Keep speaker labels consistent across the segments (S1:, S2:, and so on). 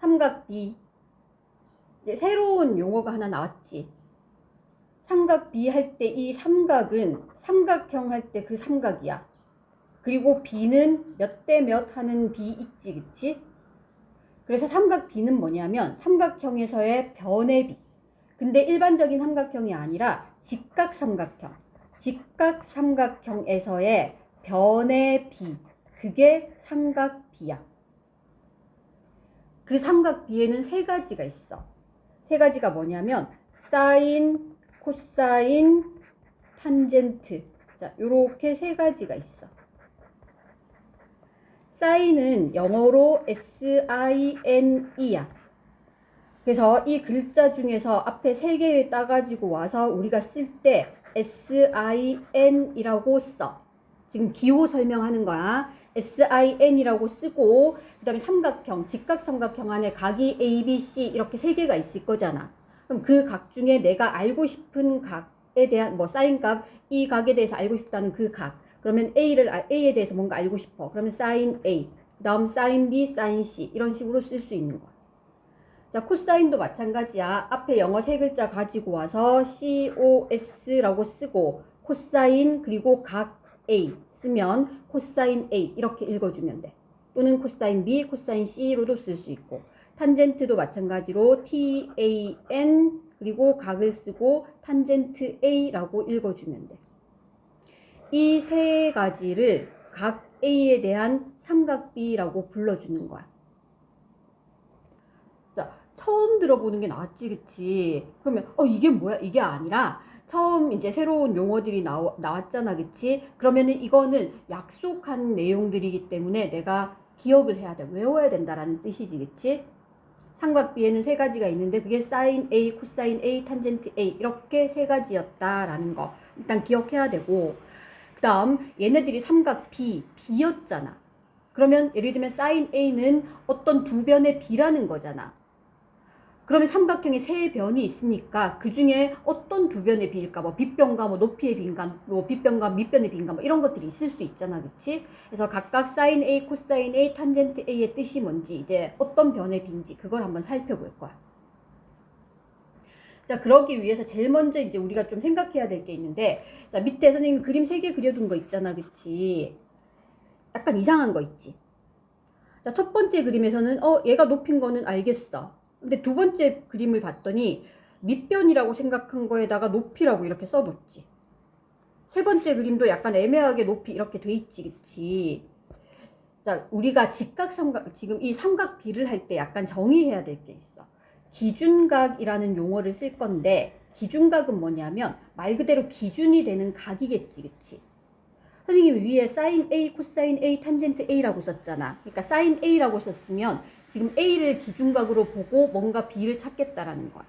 S1: 삼각 B. 이제 새로운 용어가 하나 나왔지. 삼각 B 할 때 이 삼각은 삼각형 할 때 그 삼각이야. 그리고 B는 몇 대 몇 하는 B 있지, 그치? 그래서 삼각 B는 뭐냐면 삼각형에서의 변의 B. 근데 일반적인 삼각형이 아니라 직각삼각형. 직각삼각형에서의 변의 B. 그게 삼각 B야. 그 삼각 B에는 세 가지가 있어. 세 가지가 뭐냐면 사인, 코사인, 탄젠트. 자, 요렇게 세 가지가 있어. 사인은 영어로 SINE야. 그래서 이 글자 중에서 앞에 세 개를 따가지고 와서 우리가 쓸 때 SIN이라고 써. 지금 기호 설명하는 거야. SIN이라고 쓰고 그 다음에 삼각형, 직각삼각형 안에 각이 A, B, C 이렇게 세 개가 있을 거잖아. 그럼 그 각 중에 내가 알고 싶은 각에 대한 뭐 사인값, 이 각에 대해서 알고 싶다는 그 각. 그러면 A에 대해서 뭔가 알고 싶어. 그러면 사인 A, 그 다음 사인 B, 사인 C 이런 식으로 쓸 수 있는 거야. 자, 코사인도 마찬가지야. 앞에 영어 세 글자 가지고 와서 COS라고 쓰고 코사인 그리고 각 A 쓰면 코사인 A 이렇게 읽어주면 돼. 또는 코사인 B, 코사인 C로도 쓸 수 있고 탄젠트도 마찬가지로 TAN 그리고 각을 쓰고 탄젠트 A라고 읽어주면 돼. 이 세 가지를 각 A에 대한 삼각 B라고 불러주는 거야. 자, 처음 들어보는 게 나왔지, 그치? 그러면 이게 뭐야? 이게 아니라 처음 이제 새로운 용어들이 나왔잖아, 그치? 그러면은 이거는 약속한 내용들이기 때문에 내가 기억을 해야 돼. 외워야 된다라는 뜻이지, 그치? 삼각 B에는 세 가지가 있는데 그게 사인 A, 코사인 A, 탄젠트 A 이렇게 세 가지였다라는 거 일단 기억해야 되고 그 다음 얘네들이 삼각 B였잖아. 그러면 예를 들면 사인 A는 어떤 두 변의 B라는 거잖아. 그러면 삼각형에 세 변이 있으니까 그 중에 어떤 두 변의 B일까? 뭐 빗변과 뭐 높이의 B인가? 뭐 빗변과 밑변의 B인가? 뭐 이런 것들이 있을 수 있잖아, 그치? 그래서 각각 사인 A, 코사인 A, 탄젠트 A의 뜻이 뭔지 이제 어떤 변의 B인지 그걸 한번 살펴볼 거야. 자, 그러기 위해서 제일 먼저 이제 우리가 좀 생각해야 될 게 있는데, 자, 밑에 선생님 그림 3개 그려둔 거 있잖아, 그치? 약간 이상한 거 있지? 자, 첫 번째 그림에서는 얘가 높인 거는 알겠어. 근데 두 번째 그림을 봤더니 밑변이라고 생각한 거에다가 높이라고 이렇게 써뒀지. 세 번째 그림도 약간 애매하게 높이 이렇게 돼 있지, 그치? 자, 우리가 직각삼각, 지금 이 삼각 B를 할 때 약간 정의해야 될 게 있어. 기준각이라는 용어를 쓸 건데 기준각은 뭐냐면 말 그대로 기준이 되는 각이겠지, 그치? 선생님이 위에 사인 A, 코사인 A, 탄젠트 A라고 썼잖아. 그러니까 사인 A라고 썼으면 지금 A를 기준각으로 보고 뭔가 B를 찾겠다라는 거야.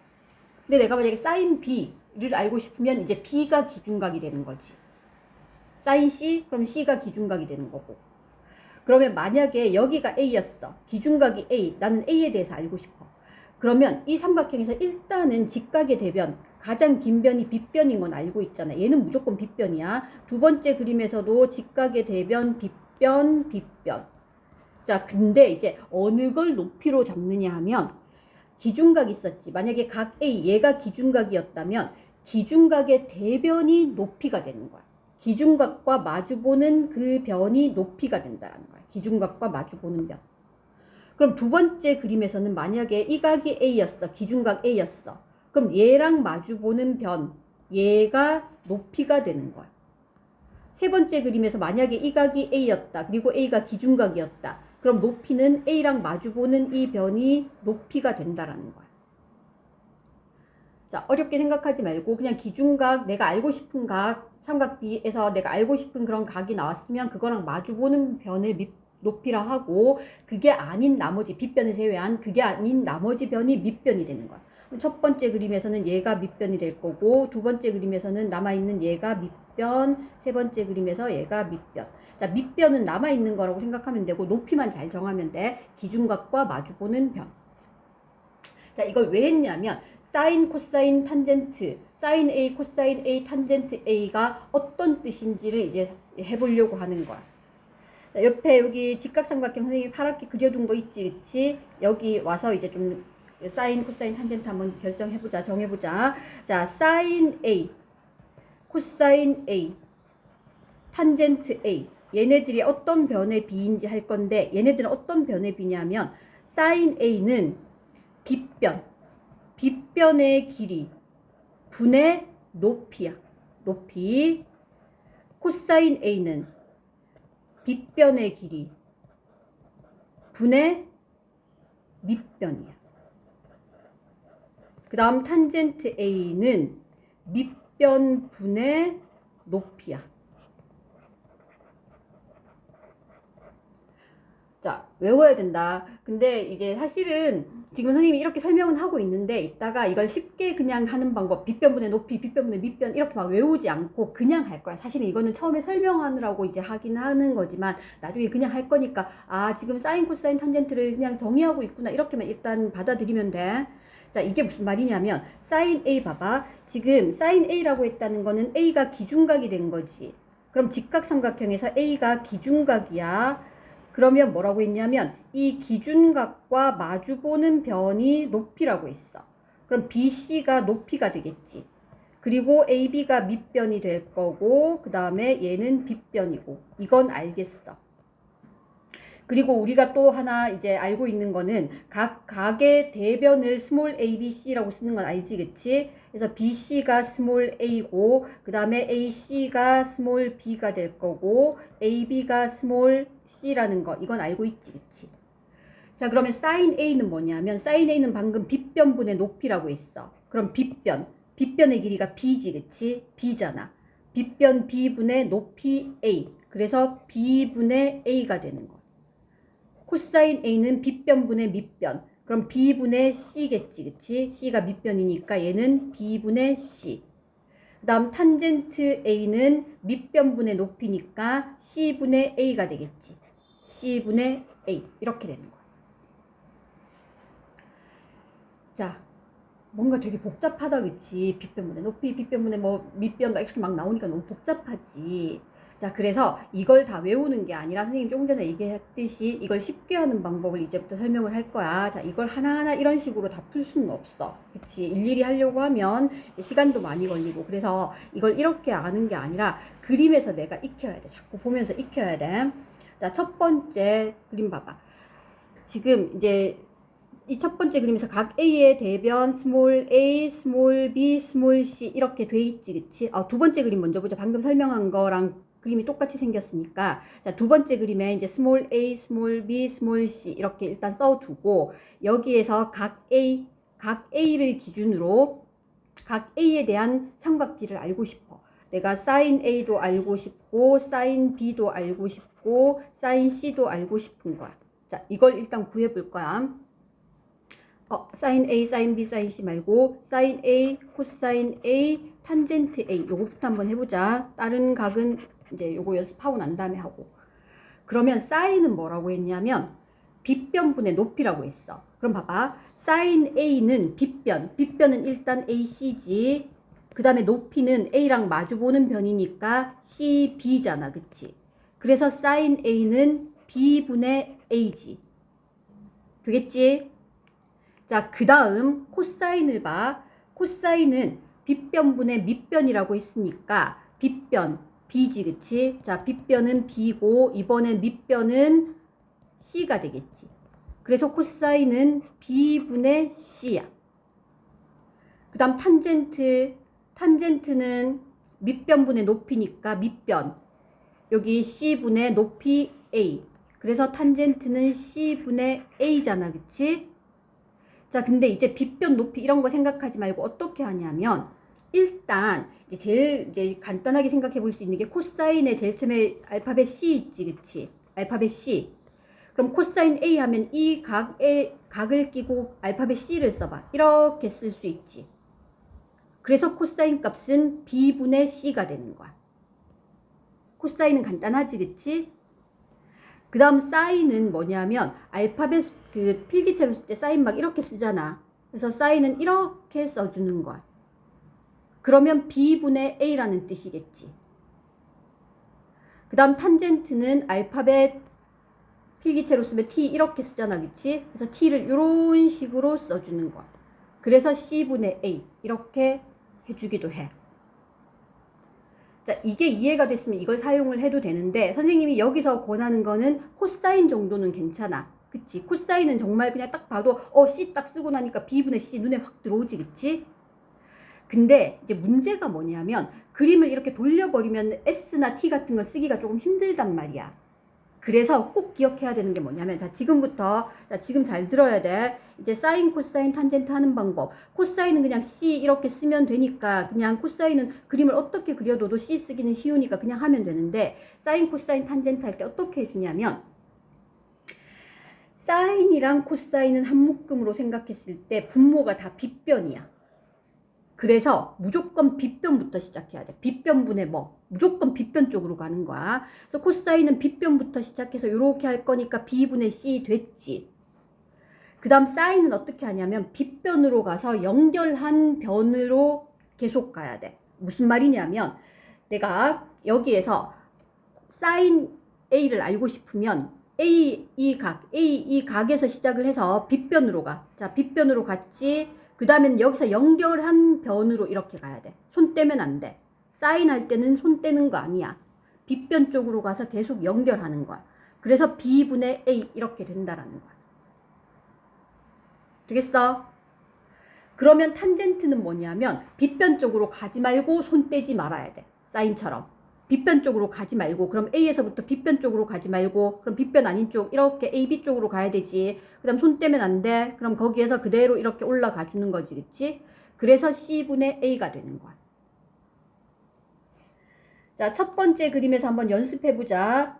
S1: 근데 내가 만약에 사인 B를 알고 싶으면 이제 B가 기준각이 되는 거지. 사인 C, 그럼 C가 기준각이 되는 거고. 그러면 만약에 여기가 A였어. 기준각이 A. 나는 A에 대해서 알고 싶어. 그러면 이 삼각형에서 일단은 직각의 대변, 가장 긴 변이 빗변인 건 알고 있잖아. 얘는 무조건 빗변이야. 두 번째 그림에서도 직각의 대변, 빗변, 빗변. 자, 근데 이제 어느 걸 높이로 잡느냐 하면 기준각 있었지. 만약에 각 A, 얘가 기준각이었다면 기준각의 대변이 높이가 되는 거야. 기준각과 마주보는 그 변이 높이가 된다는 거야. 기준각과 마주보는 변. 그럼 두 번째 그림에서는 만약에 이 각이 A였어. 기준각 A였어. 그럼 얘랑 마주보는 변, 얘가 높이가 되는 거야. 세 번째 그림에서 만약에 이 각이 A였다. 그리고 A가 기준각이었다. 그럼 높이는 A랑 마주보는 이 변이 높이가 된다라는 거야. 자, 어렵게 생각하지 말고 그냥 기준각, 내가 알고 싶은 각, 삼각 B에서 내가 알고 싶은 그런 각이 나왔으면 그거랑 마주보는 변을 높이라 하고 그게 아닌 나머지 빗변을 제외한 그게 아닌 나머지 변이 밑변이 되는 거야. 첫 번째 그림에서는 얘가 밑변이 될 거고 두 번째 그림에서는 남아있는 얘가 밑변, 세 번째 그림에서 얘가 밑변. 자, 밑변은 남아있는 거라고 생각하면 되고 높이만 잘 정하면 돼. 기준각과 마주보는 변. 자, 이걸 왜 했냐면 사인, 코사인, 탄젠트, 사인 A, 코사인 A, 탄젠트 A가 어떤 뜻인지를 이제 해보려고 하는 거야. 자, 옆에 여기 직각삼각형 선생님이 파랗게 그려둔 거 있지, 그치? 여기 와서 이제 좀 사인, 코사인, 탄젠트 한번 결정해보자, 정해보자. 자, 사인 A, 코사인 A, 탄젠트 A. 얘네들이 어떤 변의 비인지 할 건데, 얘네들은 어떤 변의 비냐면, 사인 A는 빗변의 길이 분의 높이야. 높이. 코사인 A는 빗변의 길이 분의 밑변이야. 그 다음 탄젠트 A는 밑변 분의 높이야. 자, 외워야 된다. 근데 이제 사실은 지금 선생님이 이렇게 설명은 하고 있는데 이따가 이걸 쉽게 그냥 하는 방법, 빗변분의 높이, 빗변분의 밑변 이렇게 막 외우지 않고 그냥 할 거야. 사실은 이거는 처음에 설명하느라고 이제 하긴 하는 거지만 나중에 그냥 할 거니까 아, 지금 사인, 코사인, 탄젠트를 그냥 정의하고 있구나 이렇게만 일단 받아들이면 돼. 자, 이게 무슨 말이냐면 사인 A 봐봐. 지금 사인 A라고 했다는 거는 A가 기준각이 된 거지. 그럼 직각삼각형에서 A가 기준각이야. 그러면 뭐라고 했냐면 이 기준각과 마주보는 변이 높이라고 했어. 그럼 BC가 높이가 되겠지. 그리고 AB가 밑변이 될 거고 그 다음에 얘는 빗변이고 이건 알겠어. 그리고 우리가 또 하나 이제 알고 있는 거는 각 각의 대변을 스몰 a, b, c라고 쓰는 건 알지, 그치? 그래서 bc가 스몰 a고 그 다음에 ac가 스몰 b가 될 거고 ab가 스몰 c라는 거 이건 알고 있지, 그치? 자, 그러면 사인 a는 뭐냐면 사인 a는 방금 빗변분의 높이라고 했어. 그럼 빗변의 길이가 b지, 그치? b잖아. 빗변 b분의 높이 a. 그래서 b분의 a가 되는 거. 코사인 A는 빗변분의 밑변. 그럼 B분의 C겠지, 그치? C가 밑변이니까 얘는 B분의 C. 그 다음 탄젠트 A는 밑변분의 높이니까 C분의 A가 되겠지. C분의 A. 이렇게 되는 거야. 자, 뭔가 되게 복잡하다, 그치? 빗변분의 높이, 빗변분의 뭐 밑변 이렇게 막 나오니까 너무 복잡하지. 자, 그래서 이걸 다 외우는 게 아니라 선생님 조금 전에 얘기했듯이 이걸 쉽게 하는 방법을 이제부터 설명을 할 거야. 자, 이걸 하나하나 이런 식으로 다 풀 수는 없어. 그치? 일일이 하려고 하면 시간도 많이 걸리고. 그래서 이걸 이렇게 아는 게 아니라 그림에서 내가 익혀야 돼. 자꾸 보면서 익혀야 돼. 자, 첫 번째 그림 봐봐. 지금 이제 이 첫 번째 그림에서 각 A의 대변 스몰 a, 스몰 b, 스몰 c 이렇게 돼 있지, 그치? 두 번째 그림 먼저 보자. 방금 설명한 거랑 그림이 똑같이 생겼으니까. 자, 두 번째 그림에 이제 스몰 a, 스몰 b, 스몰 c 이렇게 일단 써두고 여기에서 각 A를 기준으로 각 A에 대한 삼각비를 알고 싶어. 내가 사인 A도 알고 싶고 사인 B도 알고 싶고 사인 C도 알고 싶은 거야. 자, 이걸 일단 구해볼 거야. 사인 A, 사인 B, 사인 C 말고 사인 A, 코사인 A, 탄젠트 A 요거부터 한번 해보자. 다른 각은 이제 요거 연습하고 난 다음에 하고. 그러면 사인은 뭐라고 했냐면 빗변분의 높이라고 했어. 그럼 봐봐. 사인 A는 빗변은 일단 AC지. 그 다음에 높이는 A랑 마주보는 변이니까 CB잖아, 그치? 그래서 사인 A는 B분의 A지. 되겠지? 자, 그 다음 코사인을 봐. 코사인은 빗변분의 밑변이라고 했으니까 빗변 B지, 그치? 자, 빗변은 B고 이번엔 밑변은 C가 되겠지. 그래서 코사인은 B분의 C야. 그 다음 탄젠트는 밑변분의 높이니까 밑변 여기 C분의 높이 A. 그래서 탄젠트는 C분의 A잖아, 그치? 자, 근데 이제 빗변 높이 이런 거 생각하지 말고 어떻게 하냐면 일단 이제 제일 이제 간단하게 생각해 볼 수 있는 게 코사인의 제일 처음에 알파벳 C 있지, 그치? 알파벳 C. 그럼 코사인 A 하면 이 각을 끼고 알파벳 C를 써봐. 이렇게 쓸 수 있지. 그래서 코사인 값은 B분의 C가 되는 거야. 코사인은 간단하지, 그치? 그 다음 사인은 뭐냐면 알파벳 그 필기체로 쓸 때 사인 막 이렇게 쓰잖아. 그래서 사인은 이렇게 써주는 거야. 그러면 B분의 A라는 뜻이겠지. 그 다음 탄젠트는 알파벳 필기체로 쓰면 t 이렇게 쓰잖아, 그치? 그래서 t를 이런 식으로 써주는 거야. 그래서 c분의 a 이렇게 해주기도 해. 자, 이게 이해가 됐으면 이걸 사용을 해도 되는데 선생님이 여기서 권하는 거는 코사인 정도는 괜찮아. 그치? 코사인은 정말 그냥 딱 봐도 c 딱 쓰고 나니까 b분의 c 눈에 확 들어오지, 그치? 근데 이제 문제가 뭐냐면 그림을 이렇게 돌려버리면 s나 t 같은 거 쓰기가 조금 힘들단 말이야. 그래서 꼭 기억해야 되는 게 뭐냐면 자, 지금부터 지금 잘 들어야 돼. 이제 사인, 코사인, 탄젠트 하는 방법. 코사인은 그냥 c 이렇게 쓰면 되니까 그냥 코사인은 그림을 어떻게 그려도 c 쓰기는 쉬우니까 그냥 하면 되는데 사인, 코사인, 탄젠트 할 때 어떻게 해주냐면 사인이랑 코사인은 한 묶음으로 생각했을 때 분모가 다 빗변이야. 그래서 무조건 빗변부터 시작해야 돼. 빗변분의 뭐 무조건 빗변 쪽으로 가는 거야. 그래서 코사인은 빗변부터 시작해서 이렇게 할 거니까 b분의 c 됐지. 그 다음 사인은 어떻게 하냐면 빗변으로 가서 연결한 변으로 계속 가야 돼. 무슨 말이냐면 내가 여기에서 사인 a를 알고 싶으면 a 이 각에서 시작을 해서 빗변으로 가. 자, 빗변으로 갔지. 그 다음엔 여기서 연결한 변으로 이렇게 가야 돼. 손 떼면 안 돼. 사인 할 때는 손 떼는 거 아니야. 빗변 쪽으로 가서 계속 연결하는 거야. 그래서 b분의 a 이렇게 된다라는 거야. 되겠어? 그러면 탄젠트는 뭐냐면 빗변 쪽으로 가지 말고 손 떼지 말아야 돼. 사인처럼. 빗변 쪽으로 가지 말고 그럼 A에서부터 빗변 쪽으로 가지 말고 그럼 빗변 아닌 쪽 이렇게 AB 쪽으로 가야 되지. 그 다음 손 떼면 안 돼. 그럼 거기에서 그대로 이렇게 올라가 주는 거지, 그치? 그래서 C분의 A가 되는 거야. 자, 첫 번째 그림에서 한번 연습해보자.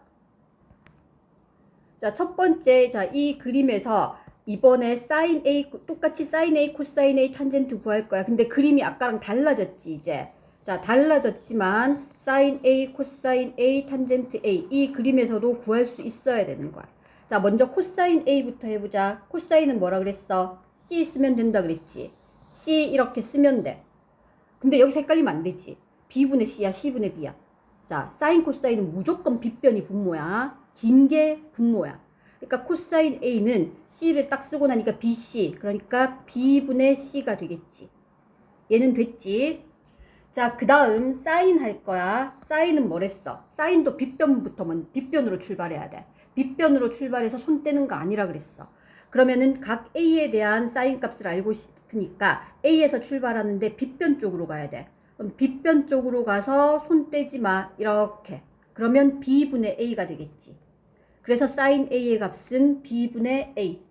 S1: 자, 첫 번째, 자, 이 그림에서 이번에 사인 A, 똑같이 사인 A, 코사인 A, 탄젠트 구할 거야. 근데 그림이 아까랑 달라졌지, 이제. 자, 달라졌지만 사인 A, 코사인 A, 탄젠트 A 이 그림에서도 구할 수 있어야 되는 거야. 자, 먼저 코사인 A부터 해보자. 코사인은 뭐라 그랬어? C 쓰면 된다 그랬지. C 이렇게 쓰면 돼. 근데 여기서 헷갈리면 안 되지. B분의 C야, C분의 B야. 자, 사인, 코사인은 무조건 빗변이 분모야. 긴 게 분모야. 그러니까 코사인 A는 C를 딱 쓰고 나니까 BC. 그러니까 B분의 C가 되겠지. 얘는 됐지. 자, 그 다음 사인 할 거야. 사인은 뭐랬어? 사인도 빗변부터 빗변으로 출발해야 돼. 빗변으로 출발해서 손 떼는 거 아니라 그랬어. 그러면은 각 A에 대한 사인 값을 알고 싶으니까 A에서 출발하는데 빗변 쪽으로 가야 돼. 그럼 빗변 쪽으로 가서 손 떼지 마. 이렇게. 그러면 B분의 A가 되겠지. 그래서 사인 A의 값은 B분의 A.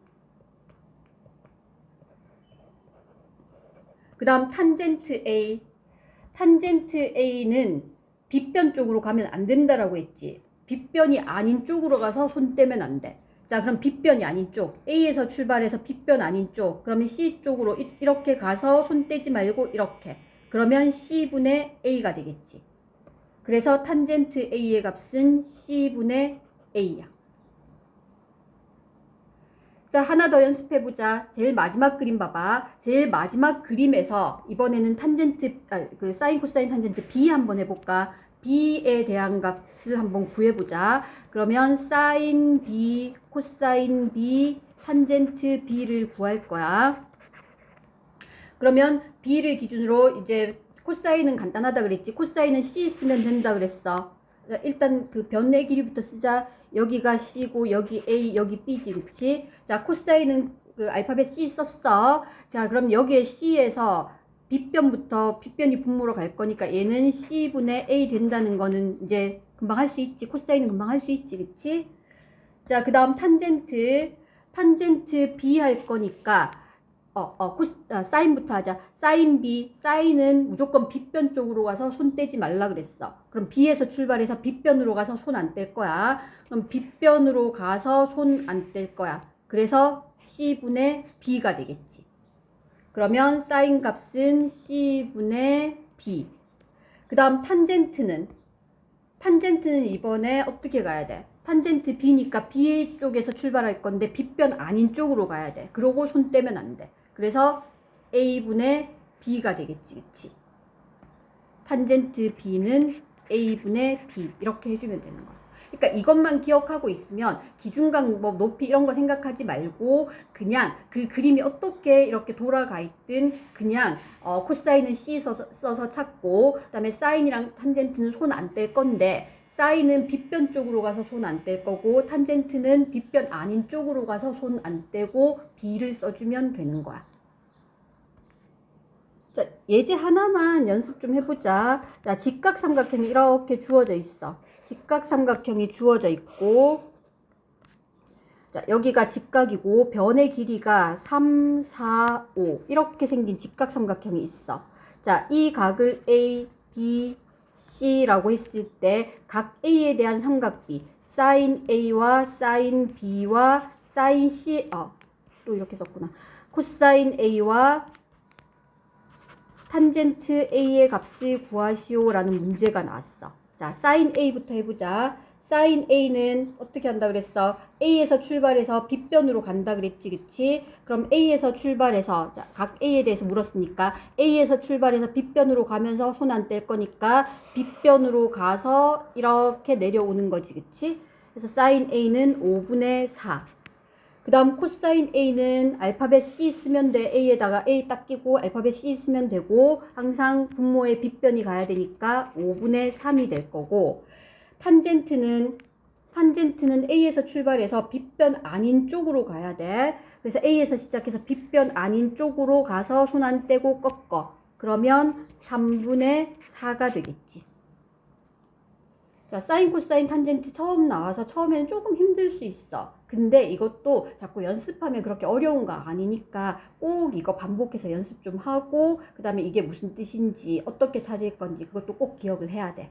S1: 그 다음 탄젠트 A. 탄젠트 A는 빗변 쪽으로 가면 안 된다라고 했지. 빗변이 아닌 쪽으로 가서 손 떼면 안 돼. 자, 그럼 빗변이 아닌 쪽. A에서 출발해서 빗변 아닌 쪽. 그러면 C 쪽으로 이렇게 가서 손 떼지 말고 이렇게. 그러면 C분의 A가 되겠지. 그래서 탄젠트 A의 값은 C분의 A야. 자, 하나 더 연습해보자. 제일 마지막 그림 봐봐. 제일 마지막 그림에서 이번에는 탄젠트, 그 사인, 코사인, 탄젠트 B 한번 해볼까? B에 대한 값을 한번 구해보자. 그러면 사인 B, 코사인 B, 탄젠트 B를 구할 거야. 그러면 B를 기준으로 이제 코사인은 간단하다 그랬지. 코사인은 C 쓰면 된다 그랬어. 일단 그 변의 길이부터 쓰자. 여기가 C고 여기 A 여기 B지, 그치? 자, 코사인은 그 알파벳 C 썼어. 자, 그럼 여기에 C에서 빗변부터 빗변이 분모로 갈 거니까 얘는 C분의 A 된다는 거는 이제 금방 할 수 있지. 코사인은 금방 할 수 있지, 그치? 자, 그 다음 탄젠트 B 할 거니까 사인부터 하자. 사인 B, 사인은 무조건 빗변 쪽으로 가서 손 떼지 말라 그랬어. 그럼 B에서 출발해서 빗변으로 가서 손 안 뗄 거야. 그럼 빗변으로 가서 손 안 뗄 거야. 그래서 C분의 B가 되겠지. 그러면 사인 값은 C분의 B. 그 다음 탄젠트는 이번에 어떻게 가야 돼? 탄젠트 B니까 B 쪽에서 출발할 건데 빗변 아닌 쪽으로 가야 돼. 그러고 손 떼면 안 돼. 그래서 A분의 B가 되겠지, 그치? 탄젠트 B는 A분의 B 이렇게 해주면 되는 거야. 그러니까 이것만 기억하고 있으면 기준각 뭐 높이 이런 거 생각하지 말고 그냥 그 그림이 어떻게 이렇게 돌아가 있든 그냥 코사인은 C 써서 찾고 그다음에 사인이랑 탄젠트는 손 안 뗄 건데 사인은 빗변 쪽으로 가서 손 안 뗄 거고 탄젠트는 빗변 아닌 쪽으로 가서 손 안 떼고 B를 써주면 되는 거야. 자, 예제 하나만 연습 좀 해보자. 자, 직각삼각형이 이렇게 주어져 있어. 직각삼각형이 주어져 있고, 자, 여기가 직각이고, 변의 길이가 3, 4, 5. 이렇게 생긴 직각삼각형이 있어. 자, 이 각을 A, B, C라고 했을 때, 각 A에 대한 삼각비, sin A와 sin B와 sin C, 또 이렇게 썼구나. 코사인 A와 탄젠트 A의 값을 구하시오 라는 문제가 나왔어. 자, sin A부터 해보자. sin A는 어떻게 한다 그랬어? A에서 출발해서 B변으로 간다 그랬지, 그치? 그럼 A에서 출발해서, 자, 각 A에 대해서 물었으니까 A에서 출발해서 B변으로 가면서 손 안 뗄 거니까 B변으로 가서 이렇게 내려오는 거지, 그치? 그래서 sin A는 5분의 4. 그 다음 코사인 A는 알파벳 C 쓰면 돼. A에다가 A 딱 끼고 알파벳 C 쓰면 되고 항상 분모에 빗변이 가야 되니까 5분의 3이 될 거고 탄젠트는 A에서 출발해서 빗변 아닌 쪽으로 가야 돼. 그래서 A에서 시작해서 빗변 아닌 쪽으로 가서 손 안 떼고 꺾어. 그러면 3분의 4가 되겠지. 자, 사인, 코사인, 탄젠트 처음 나와서 처음에는 조금 힘들 수 있어. 근데 이것도 자꾸 연습하면 그렇게 어려운 거 아니니까 꼭 이거 반복해서 연습 좀 하고 그 다음에 이게 무슨 뜻인지 어떻게 찾을 건지 그것도 꼭 기억을 해야 돼.